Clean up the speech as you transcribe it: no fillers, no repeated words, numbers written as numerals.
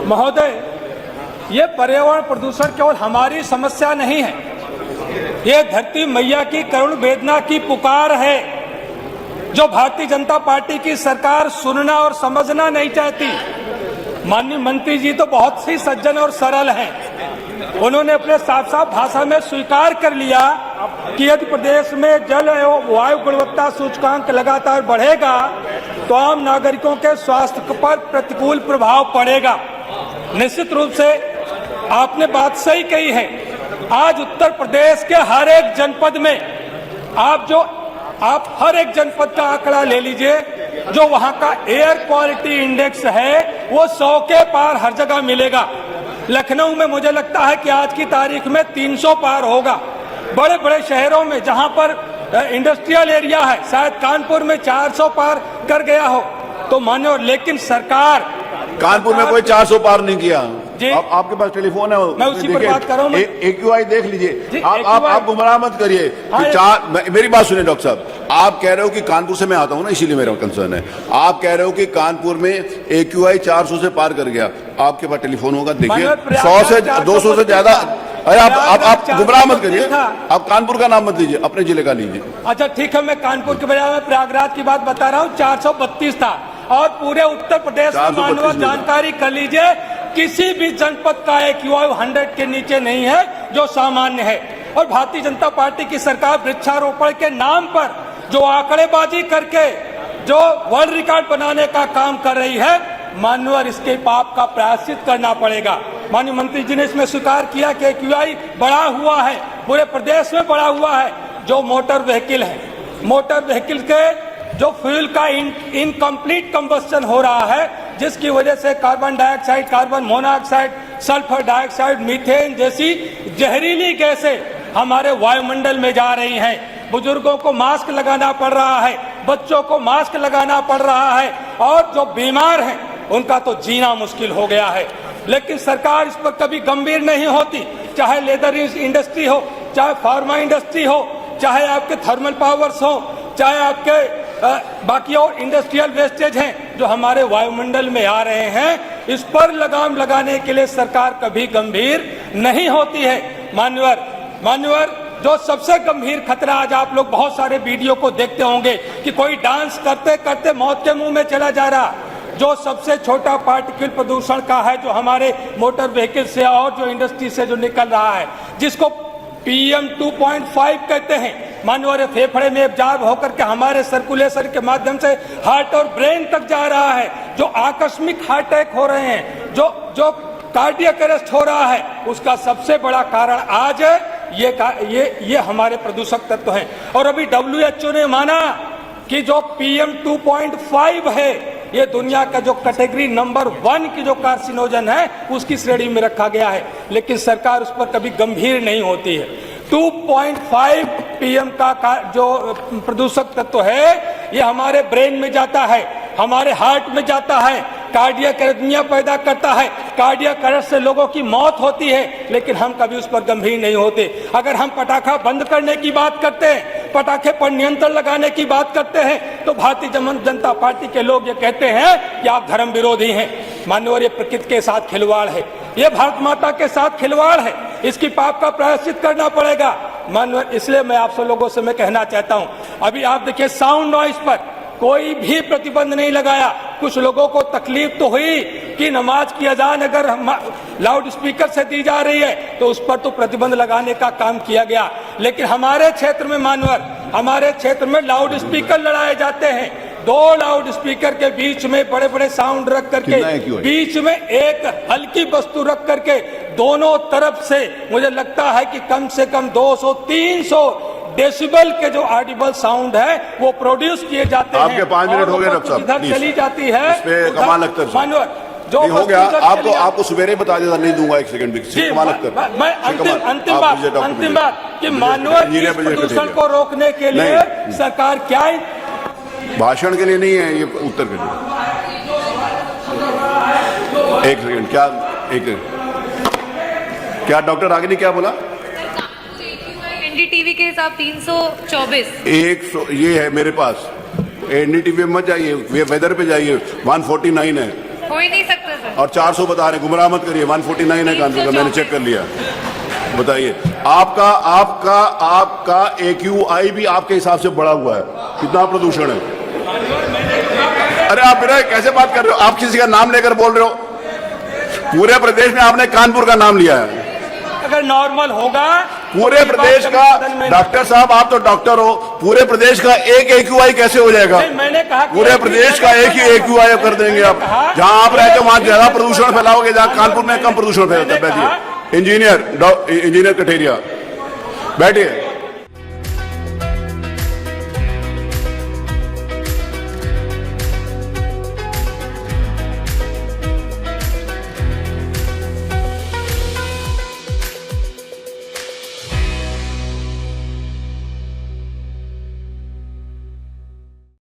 महोदय, ये पर्यावरण प्रदूषण केवल हमारी समस्या नहीं है, ये धरती मैया की करुण वेदना की पुकार है जो भारतीय जनता पार्टी की सरकार सुनना और समझना नहीं चाहती। माननीय मंत्री जी तो बहुत ही सज्जन और सरल हैं। उन्होंने अपने साफ साफ भाषा में स्वीकार कर लिया कि यदि प्रदेश में जल एवं वायु गुणवत्ता सूचकांक लगातार बढ़ेगा तो आम नागरिकों के स्वास्थ्य पर प्रतिकूल प्रभाव पड़ेगा। निश्चित रूप से आपने बात सही कही है। आज उत्तर प्रदेश के हर एक जनपद में आप हर एक जनपद का आंकड़ा ले लीजिए, जो वहां का एयर क्वालिटी इंडेक्स है वो 100 के पार हर जगह मिलेगा। लखनऊ में मुझे लगता है कि आज की तारीख में 300 पार होगा। बड़े बड़े शहरों में जहां पर इंडस्ट्रियल एरिया है, शायद कानपुर में 400 पार कर गया हो। तो मानो, लेकिन सरकार कानपुर में कोई 400 पार नहीं किया। आपके पास टेलीफोन है, मैं उसी पर बात कर रहा हूँ। AQI देख लीजिए। आप गुमराह मत करिए। मेरी बात सुनिए डॉक्टर साहब, आप कह रहे हो कि कानपुर से मैं आता हूँ ना, इसीलिए मेरा कंसर्न है। आप कह रहे हो कि कानपुर में AQI 400 से पार कर गया। आपके पास टेलीफोन होगा, देखिए 100 से 200 से ज्यादा। अरे आप गुमराह मत करिए। आप कानपुर का नाम मत लीजिए, अपने जिले का लीजिए। अच्छा ठीक है, मैं कानपुर के बजाय में प्रयागराज की बात बता रहा हूँ। 432 था और पूरे उत्तर प्रदेश में मानव जानकारी कर लीजिए, किसी भी जनपद का AQI 100 के नीचे नहीं है, जो सामान्य है। और भारतीय जनता पार्टी की सरकार वृक्षारोपण के नाम पर जो आंकड़ेबाजी करके जो वर्ल्ड रिकॉर्ड बनाने का काम कर रही है, मानवर इसके पाप का प्रायश्चित करना पड़ेगा। माननीय मंत्री जी ने इसमें स्वीकार किया कि AQI बढ़ा हुआ है, पूरे प्रदेश में बढ़ा हुआ है। जो मोटर व्हीकल है, मोटर व्हीकल के जो फ्यूल का इनकम्प्लीट कंबस्टन हो रहा है, जिसकी वजह से carbon dioxide, carbon monoxide, sulphur dioxide, methane जैसी जहरीली गैसें हमारे वायुमंडल में जा रही हैं। बुजुर्गों को मास्क लगाना पड़ रहा है, बच्चों को मास्क लगाना पड़ रहा है, और जो बीमार हैं उनका तो जीना मुश्किल हो गया है। लेकिन सरकार इस पर कभी गंभीर नहीं होती। चाहे लेदर इंडस्ट्री हो, चाहे फार्मा इंडस्ट्री हो, चाहे आपके थर्मल पावर्स हो, चाहे आपके बाकी और इंडस्ट्रियल वेस्टेज हैं जो हमारे वायुमंडल में आ रहे हैं, इस पर लगाम लगाने के लिए सरकार कभी गंभीर नहीं होती है। मान्यवर, जो सबसे गंभीर खतरा, आज आप लोग बहुत सारे वीडियो को देखते होंगे कि कोई डांस करते करते मौत के मुंह में चला जा रहा। जो सबसे छोटा पार्टिकल प्रदूषण का है, जो हमारे मोटर व्हीकल से और जो इंडस्ट्री से जो निकल रहा है, जिसको PM 2.5 कहते हैं। मानव फेफड़े में एब्जॉर्ब होकर के हमारे सर्कुलेशन के माध्यम से हार्ट और ब्रेन तक जा रहा है। जो आकस्मिक हार्ट अटैक हो रहे हैं, जो कार्डियक अरेस्ट हो रहा है, उसका सबसे बड़ा कारण आज ये हमारे प्रदूषक तत्व हैं। और अभी WHO ने माना कि जो PM 2.5 है, ये दुनिया का जो कैटेगरी नंबर 1 की जो कार्सिनोजन है, उसकी श्रेणी में रखा गया है। लेकिन सरकार उस पर कभी गंभीर नहीं होती है। 2.5 PM का जो प्रदूषक तत्व है, ये हमारे ब्रेन में जाता है, हमारे हार्ट में जाता है, कार्डियक एरिथमिया पैदा करता है, कार्डियक अरेस्ट से लोगों की मौत होती है। लेकिन हम कभी उस पर गंभीर नहीं होते। अगर हम पटाखा बंद करने की बात करते हैं, पटाखे पर नियंत्रण लगाने की बात करते हैं, तो भारतीय जनता पार्टी के लोग ये कहते हैं कि आप धर्म विरोधी हैं। माननीय, ये प्रकृति के साथ खिलवाड़ है, ये भारत माता के साथ खिलवाड़ है। इसकी पाप का प्रायश्चित करना पड़ेगा। माननीय, इसलिए मैं आप सब लोगों से मैं कहना चाहता हूं, अभी आप देखिए साउंड नॉइस पर कोई भी प्रतिबंध नहीं लगाया। कुछ लोगों को तकलीफ तो हुई कि नमाज की अजान अगर लाउड स्पीकर से दी जा रही है तो उस पर तो प्रतिबंध लगाने का काम किया गया। लेकिन हमारे क्षेत्र में हमारे क्षेत्र में लाउड स्पीकर लड़ाए जाते हैं। 2 लाउड स्पीकर के बीच में बड़े बड़े साउंड रख करके, बीच में एक हल्की वस्तु रख करके, दोनों तरफ से मुझे लगता है कि कम से कम 200-300 डेसिबल के जो ऑडिबल साउंड है वो प्रोड्यूस किए जाते हैं। आपके 5 मिनट हो गए डॉक्टर साहब, इधर चली जाती है। कमाल अख्तर जो हो गया, आपको सवेरे बता देता, नहीं दूंगा 1 सेकंड भी। कमाल अख्तर, मैं अंतिम बात कि मानव प्रदूषण को रोकने के लिए सरकार क्या, भाषण के लिए नहीं है, ये उत्तर के लिए। 1 सेकंड, क्या डॉक्टर रागिनी क्या बोला? NDTV के हिसाब 324 ये है मेरे पास। NDTV में मत जाइए, वेदर पे जाइए, 149 है। हो ही नहीं सकता सर। और 400 बता रहे हैं, गुमराह मत करिए। 149 है कानपुर का, मैंने चेक कर लिया। बताइए, आपका आपका आपका AQI भी आपके हिसाब से बढ़ा हुआ है, कितना प्रदूषण है? अरे आप मेरा कैसे बात कर रहे हो? आप किसी का नाम लेकर बोल रहे हो? पूरे प्रदेश में आपने कानपुर का नाम लिया है। अगर नॉर्मल होगा पूरे प्रदेश का, डॉक्टर साहब आप तो डॉक्टर हो, पूरे प्रदेश का एक AQI कैसे हो जाएगा? मैंने कहा पूरे प्रदेश का एक ही AQI कर देंगे आप। जहां आप रहते हो वहां ज्यादा प्रदूषण फैलाओगे, जहां कानपुर में कम प्रदूषण फैलता है। बैठिए, इंजीनियर कठेरिया बैठिए।